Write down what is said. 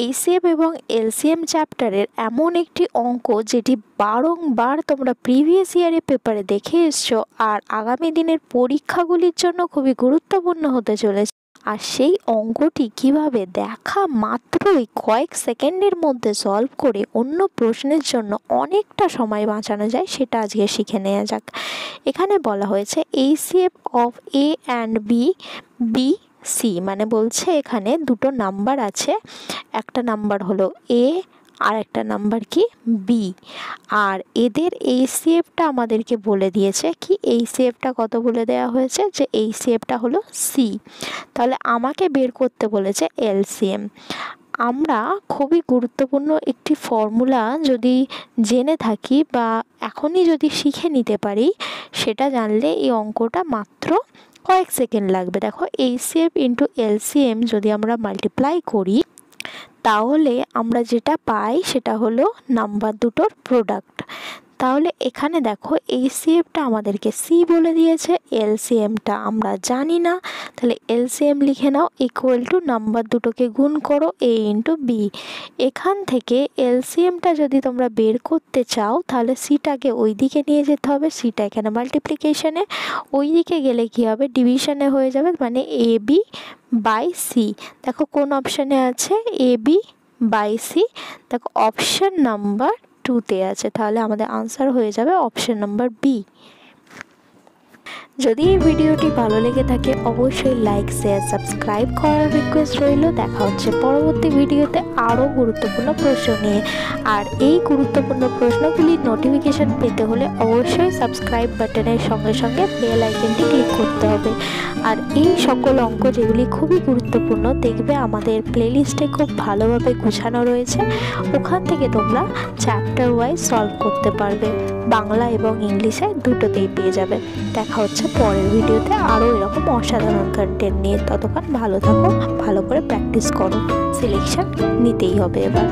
HCF এবং LCM চ্যাপ্টারের এমন একটি অঙ্ক যেটি বারংবার তোমরা প্রিভিয়াস ইয়ারের পেপারে দেখে এসছো আর আগামী দিনের পরীক্ষাগুলির জন্য খুবই গুরুত্বপূর্ণ হতে চলেছে। আর সেই অঙ্কটি কিভাবে দেখা মাত্রই কয়েক সেকেন্ডের মধ্যে সলভ করে অন্য প্রশ্নের জন্য অনেকটা সময় বাঁচানো যায় সেটা আজকে শিখে নেওয়া যাক। এখানে বলা হয়েছে HCF of A and B B C, মানে বলছে এখানে দুটো নাম্বার আছে, একটা নাম্বার হলো এ আর একটা নাম্বার কি বি, আর এদের এইচসিএফটা আমাদেরকে বলে দিয়েছে কি এইচসিএফটা কত বলে দেওয়া হয়েছে যে এইচসিএফটা হলো সি। তাহলে আমাকে বের করতে বলেছে এলসিএম। আমরা খুবই গুরুত্বপূর্ণ একটি ফর্মুলা যদি জেনে থাকি বা এখনই যদি শিখে নিতে পারি, সেটা জানলে এই অঙ্কটা মাত্র কয়েক সেকেন্ড লাগবে। দেখো এইচসিএফ ইন্টু এলসিএম যদি আমরা মাল্টিপ্লাই করি তাহলে আমরা যেটা পাই সেটা হলো নাম্বার দুটোর প্রোডাক্ট। তাহলে এখানে দেখো এইচসিএফটা আমাদেরকে সি বলে দিয়েছে, এলসিএমটা আমরা জানি না, তাহলে এলসিএম লিখে নাও ইকুয়াল টু নাম্বার দুটোকে গুণ করো এ ইন্টু বি। এখান থেকে এলসিএমটা যদি তোমরা বের করতে চাও তাহলে সিটাকে ওই দিকে নিয়ে যেতে হবে, সিটা এখানে মাল্টিপ্লিকেশনে, ওই দিকে গেলে কী হবে ডিভিশনে হয়ে যাবে, মানে এ বি বাই সি। দেখো কোন অপশানে আছে এ বি বাই সি, দেখো অপশান নাম্বার 2তে আছে, তাহলে আমাদের আনসার হয়ে যাবে অপশান নাম্বার বি। যদি এই ভিডিওটি ভালো লেগে থাকে অবশ্যই লাইক শেয়ার সাবস্ক্রাইব করার রিকোয়েস্ট রইল। দেখা হচ্ছে পরবর্তী ভিডিওতে আরও গুরুত্বপূর্ণ প্রশ্ন নিয়ে। আর এই গুরুত্বপূর্ণ প্রশ্নগুলির নোটিফিকেশান পেতে হলে অবশ্যই সাবস্ক্রাইব বাটনের সঙ্গে সঙ্গে বেল আইকনটি ক্লিক করতে হবে। আর এই সকল অঙ্ক যেগুলি খুবই গুরুত্বপূর্ণ দেখবে আমাদের প্লেলিস্টে খুব ভালোভাবে গুছানো রয়েছে, ওখান থেকে তোমরা চ্যাপ্টার ওয়াইজ সলভ করতে পারবে, বাংলা এবং ইংলিশে দুটোতেই পেয়ে যাবে। দেখা হচ্ছে পরের ভিডিওতে আরও এরকম অসাধারণ কন্টেন্ট নিয়ে। ততক্ষণ ভালো থাকো, ভালো করে প্র্যাকটিস করো, সিলেকশন নিতেই হবে এবার।